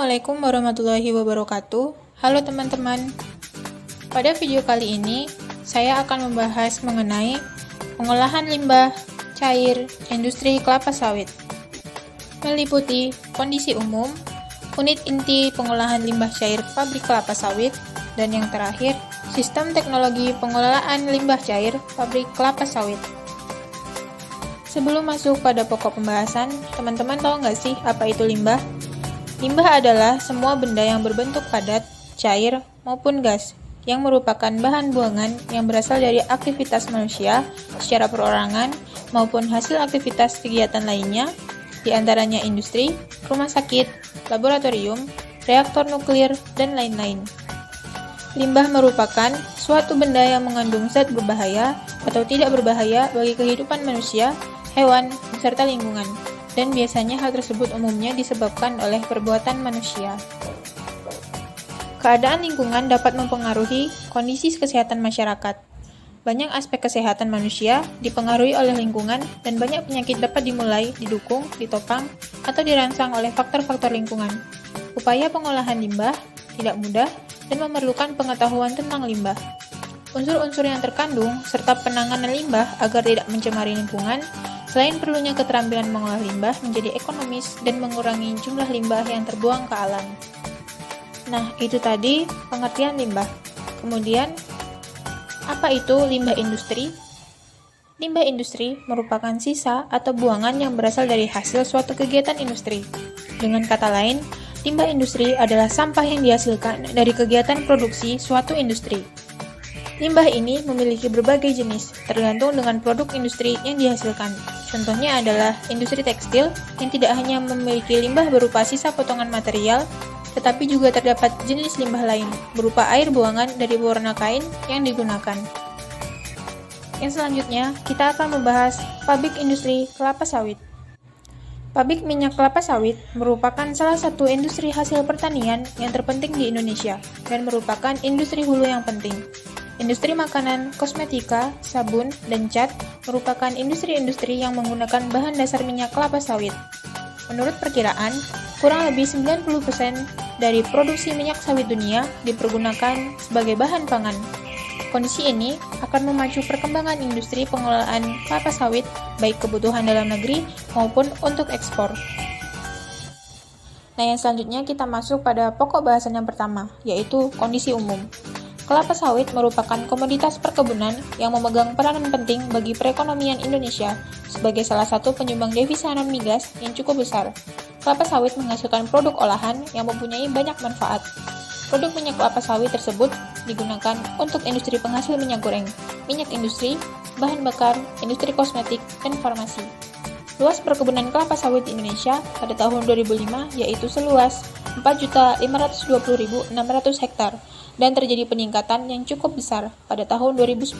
Assalamualaikum warahmatullahi wabarakatuh. Halo teman-teman. Pada video kali ini, saya akan membahas mengenai pengolahan limbah cair industri kelapa sawit. Meliputi kondisi umum, unit inti pengolahan limbah cair pabrik kelapa sawit, dan yang terakhir, sistem teknologi pengelolaan limbah cair pabrik kelapa sawit. Sebelum masuk pada pokok pembahasan, teman-teman tahu nggak sih apa itu limbah? Limbah adalah semua benda yang berbentuk padat, cair, maupun gas, yang merupakan bahan buangan yang berasal dari aktivitas manusia secara perorangan maupun hasil aktivitas kegiatan lainnya, di antaranya industri, rumah sakit, laboratorium, reaktor nuklir, dan lain-lain. Limbah merupakan suatu benda yang mengandung zat berbahaya atau tidak berbahaya bagi kehidupan manusia, hewan, serta lingkungan. Dan biasanya hal tersebut umumnya disebabkan oleh perbuatan manusia. Keadaan lingkungan dapat mempengaruhi kondisi kesehatan masyarakat. Banyak aspek kesehatan manusia dipengaruhi oleh lingkungan dan banyak penyakit dapat dimulai, didukung, ditopang, atau dirangsang oleh faktor-faktor lingkungan. Upaya pengolahan limbah tidak mudah dan memerlukan pengetahuan tentang limbah. Unsur-unsur yang terkandung serta penanganan limbah agar tidak mencemari lingkungan. Selain perlunya keterampilan mengolah limbah menjadi ekonomis dan mengurangi jumlah limbah yang terbuang ke alam. Nah, itu tadi pengertian limbah. Kemudian, apa itu limbah industri? Limbah industri merupakan sisa atau buangan yang berasal dari hasil suatu kegiatan industri. Dengan kata lain, limbah industri adalah sampah yang dihasilkan dari kegiatan produksi suatu industri. Limbah ini memiliki berbagai jenis, tergantung dengan produk industri yang dihasilkan. Contohnya adalah industri tekstil yang tidak hanya memiliki limbah berupa sisa potongan material, tetapi juga terdapat jenis limbah lain, berupa air buangan dari pewarna kain yang digunakan. Yang selanjutnya, kita akan membahas pabrik industri kelapa sawit. Pabrik minyak kelapa sawit merupakan salah satu industri hasil pertanian yang terpenting di Indonesia dan merupakan industri hulu yang penting. Industri makanan, kosmetika, sabun, dan cat merupakan industri-industri yang menggunakan bahan dasar minyak kelapa sawit. Menurut perkiraan, kurang lebih 90% dari produksi minyak sawit dunia dipergunakan sebagai bahan pangan. Kondisi ini akan memacu perkembangan industri pengelolaan kelapa sawit, baik kebutuhan dalam negeri maupun untuk ekspor. Nah, yang selanjutnya kita masuk pada pokok bahasan yang pertama, yaitu kondisi umum. Kelapa sawit merupakan komoditas perkebunan yang memegang peranan penting bagi perekonomian Indonesia sebagai salah satu penyumbang devisa non-migas yang cukup besar. Kelapa sawit menghasilkan produk olahan yang mempunyai banyak manfaat. Produk minyak kelapa sawit tersebut digunakan untuk industri penghasil minyak goreng, minyak industri, bahan bakar, industri kosmetik, dan farmasi. Luas perkebunan kelapa sawit di Indonesia pada tahun 2005 yaitu seluas 4.520.600 hektar dan terjadi peningkatan yang cukup besar pada tahun 2010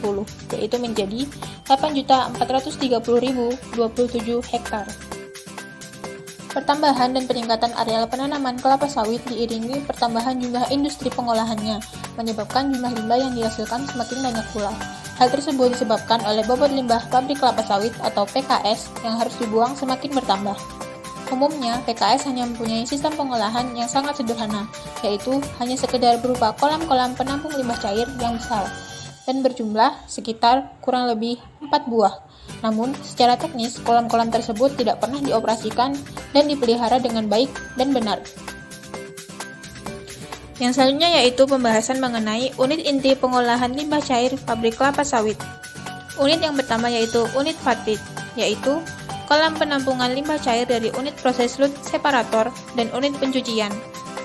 yaitu menjadi 8.430.027 hektar. Pertambahan dan peningkatan areal penanaman kelapa sawit diiringi pertambahan jumlah industri pengolahannya, menyebabkan jumlah limbah yang dihasilkan semakin banyak pula. Hal tersebut disebabkan oleh bobot limbah pabrik kelapa sawit atau PKS yang harus dibuang semakin bertambah. Umumnya, PKS hanya mempunyai sistem pengolahan yang sangat sederhana, yaitu hanya sekedar berupa kolam-kolam penampung limbah cair yang besar, dan berjumlah sekitar kurang lebih 4 buah. Namun, secara teknis, kolam-kolam tersebut tidak pernah dioperasikan dan dipelihara dengan baik dan benar. Yang selanjutnya yaitu pembahasan mengenai unit inti pengolahan limbah cair pabrik kelapa sawit. Unit yang pertama yaitu unit FATPIT, yaitu kolam penampungan limbah cair dari unit proses lut separator dan unit pencucian.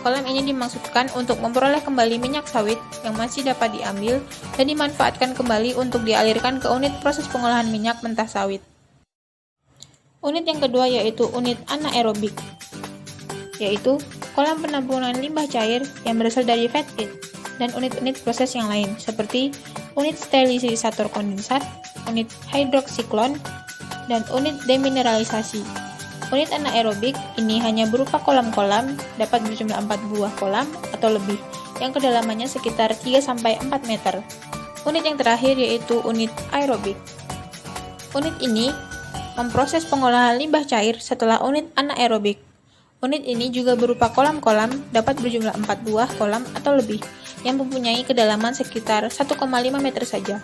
Kolam ini dimaksudkan untuk memperoleh kembali minyak sawit yang masih dapat diambil dan dimanfaatkan kembali untuk dialirkan ke unit proses pengolahan minyak mentah sawit. Unit yang kedua yaitu unit anaerobik, yaitu kolam penampungan limbah cair yang berasal dari fat pit dan unit-unit proses yang lain seperti unit sterilisator kondensat, unit hidroksiklon, dan unit demineralisasi. Unit anaerobik ini hanya berupa kolam-kolam, dapat berjumlah 4 buah kolam atau lebih, yang kedalamannya sekitar 3-4 meter. Unit yang terakhir yaitu unit aerobik. Unit ini memproses pengolahan limbah cair setelah unit anaerobik. Unit ini juga berupa kolam-kolam, dapat berjumlah 4 buah kolam atau lebih, yang mempunyai kedalaman sekitar 1,5 meter saja.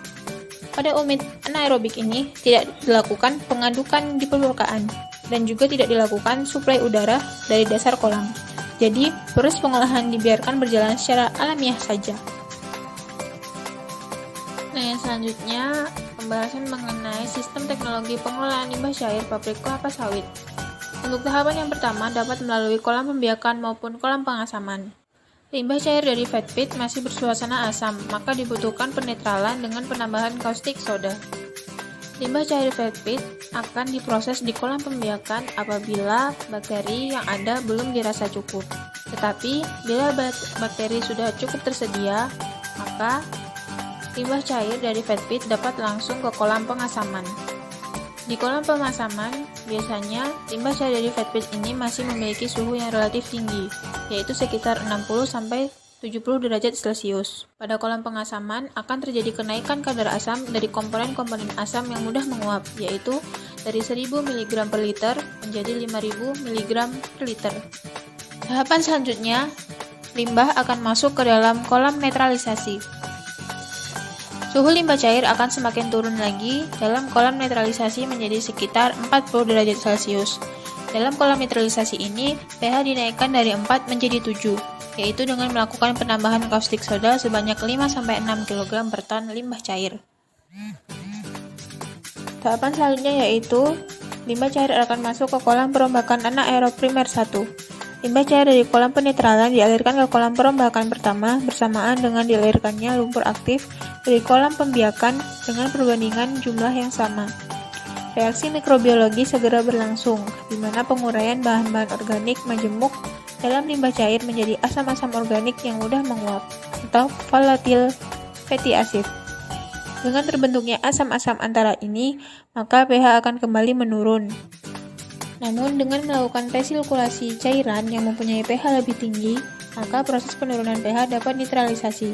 Pada unit anaerobik ini tidak dilakukan pengadukan di permukaan, dan juga tidak dilakukan suplai udara dari dasar kolam. Jadi, proses pengolahan dibiarkan berjalan secara alamiah saja. Nah, yang selanjutnya, pembahasan mengenai sistem teknologi pengolahan limbah cair pabrik kelapa sawit. Untuk tahapan yang pertama dapat melalui kolam pembiakan maupun kolam pengasaman. Limbah cair dari vat pit masih bersuasana asam, maka dibutuhkan penetralan dengan penambahan kaustik soda. Limbah cair vat pit akan diproses di kolam pembiakan apabila bakteri yang ada belum dirasa cukup. Tetapi, bila bakteri sudah cukup tersedia, maka limbah cair dari vat pit dapat langsung ke kolam pengasaman. Di kolam pengasaman, biasanya limbah cair dari vat pit ini masih memiliki suhu yang relatif tinggi, yaitu sekitar 60-70 derajat Celcius. Pada kolam pengasaman akan terjadi kenaikan kadar asam dari komponen-komponen asam yang mudah menguap, yaitu dari 1000 mg per liter menjadi 5000 mg per liter. Tahapan selanjutnya, limbah akan masuk ke dalam kolam netralisasi. Suhu limbah cair akan semakin turun lagi dalam kolam netralisasi menjadi sekitar 40 derajat Celcius. Dalam kolam netralisasi ini, pH dinaikkan dari 4 menjadi 7, yaitu dengan melakukan penambahan kaustik soda sebanyak 5-6 kg per ton limbah cair. Tahapan selanjutnya yaitu, limbah cair akan masuk ke kolam perombakan anaerob primer 1. Limbah cair dari kolam penetralan dialirkan ke kolam perombakan pertama bersamaan dengan dialirkannya lumpur aktif dari kolam pembiakan dengan perbandingan jumlah yang sama. Reaksi mikrobiologi segera berlangsung, di mana penguraian bahan-bahan organik majemuk dalam limbah cair menjadi asam-asam organik yang mudah menguap, atau volatile fatty acid. Dengan terbentuknya asam-asam antara ini, maka pH akan kembali menurun. Namun, dengan melakukan resirkulasi cairan yang mempunyai pH lebih tinggi, maka proses penurunan pH dapat netralisasi.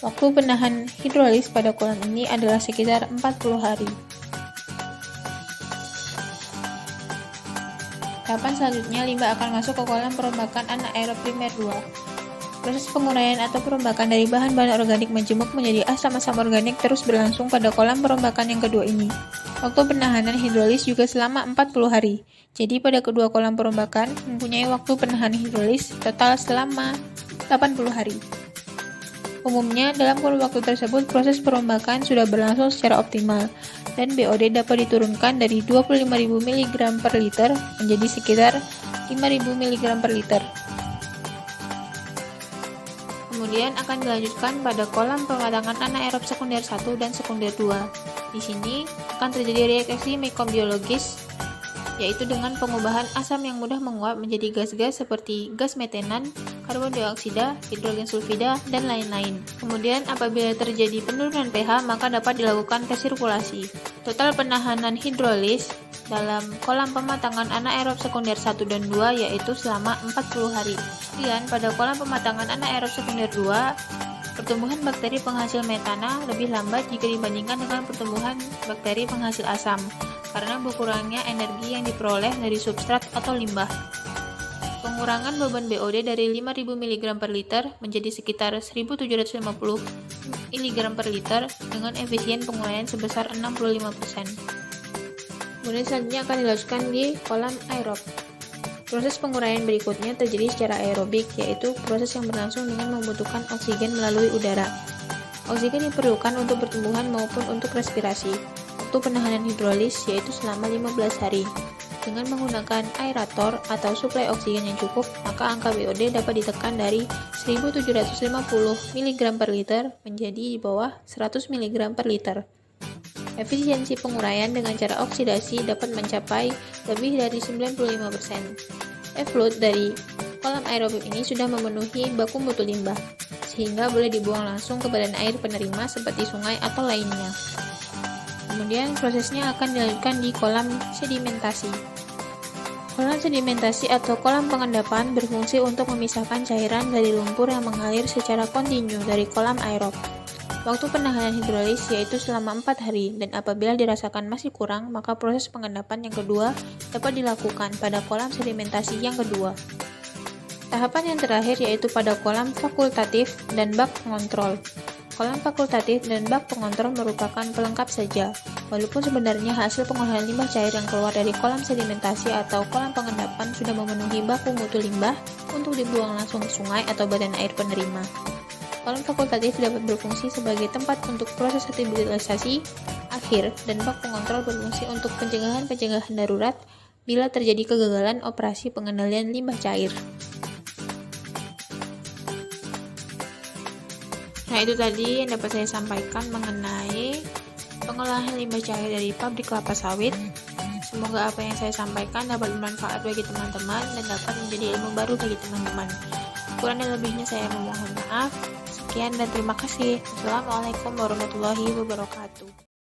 Waktu penahan hidrolis pada kolam ini adalah sekitar 40 hari. Tahapan selanjutnya, limbah akan masuk ke kolam perombakan anaerob primer 2. Proses penguraian atau perombakan dari bahan-bahan organik majemuk menjadi asam-asam organik terus berlangsung pada kolam perombakan yang kedua ini. Waktu penahanan hidrolis juga selama 40 hari. Jadi pada kedua kolam perombakan mempunyai waktu penahanan hidrolis total selama 80 hari. Umumnya dalam kurun waktu tersebut proses perombakan sudah berlangsung secara optimal dan BOD dapat diturunkan dari 25.000 mg per liter menjadi sekitar 5.000 mg per liter. Kemudian akan dilanjutkan pada kolam pematangan anaerob sekunder 1 dan sekunder 2. Di sini akan terjadi reaksi mikrobiologis, yaitu dengan pengubahan asam yang mudah menguap menjadi gas-gas seperti gas metenan, karbon dioksida, hidrogen sulfida, dan lain-lain. Kemudian apabila terjadi penurunan pH, maka dapat dilakukan resirkulasi. Total penahanan hidrolis dalam kolam pematangan anaerob sekunder 1 dan 2 yaitu selama 40 hari. Kemudian pada kolam pematangan anaerob sekunder 2, pertumbuhan bakteri penghasil metana lebih lambat jika dibandingkan dengan pertumbuhan bakteri penghasil asam, karena berkurangnya energi yang diperoleh dari substrat atau limbah. Pengurangan beban BOD dari 5.000 mg per liter menjadi sekitar 1.750 mg per liter dengan efisien penguraian sebesar 65%. Kemudian selanjutnya akan dilanjutkan di kolam aerob. Proses penguraian berikutnya terjadi secara aerobik, yaitu proses yang berlangsung dengan membutuhkan oksigen melalui udara. Oksigen diperlukan untuk pertumbuhan maupun untuk respirasi. Waktu penahanan hidrolis yaitu selama 15 hari. Dengan menggunakan aerator atau suplai oksigen yang cukup, maka angka BOD dapat ditekan dari 1.750 mg per liter menjadi di bawah 100 mg per liter. Efisiensi penguraian dengan cara oksidasi dapat mencapai lebih dari 95%. Effluent dari kolam aerobik ini sudah memenuhi baku mutu limbah, sehingga boleh dibuang langsung ke badan air penerima seperti sungai atau lainnya. Kemudian prosesnya akan dilanjutkan di kolam sedimentasi. Kolam sedimentasi atau kolam pengendapan berfungsi untuk memisahkan cairan dari lumpur yang mengalir secara kontinu dari kolam aerob. Waktu penanganan hidrolis yaitu selama 4 hari, dan apabila dirasakan masih kurang, maka proses pengendapan yang kedua dapat dilakukan pada kolam sedimentasi yang kedua. Tahapan yang terakhir yaitu pada kolam fakultatif dan bak pengontrol. Kolam fakultatif dan bak pengontrol merupakan pelengkap saja, walaupun sebenarnya hasil pengolahan limbah cair yang keluar dari kolam sedimentasi atau kolam pengendapan sudah memenuhi baku mutu limbah untuk dibuang langsung ke sungai atau badan air penerima. Kolam fakultatif dapat berfungsi sebagai tempat untuk proses sterilisasi akhir, dan bak pengontrol berfungsi untuk pencegahan darurat bila terjadi kegagalan operasi pengendalian limbah cair. Nah, itu tadi yang dapat saya sampaikan mengenai pengolahan limbah cair dari pabrik kelapa sawit. Semoga apa yang saya sampaikan dapat bermanfaat bagi teman-teman dan dapat menjadi ilmu baru bagi teman-teman. Kurang dan lebihnya saya memohon maaf. Sekian dan terima kasih. Assalamualaikum warahmatullahi wabarakatuh.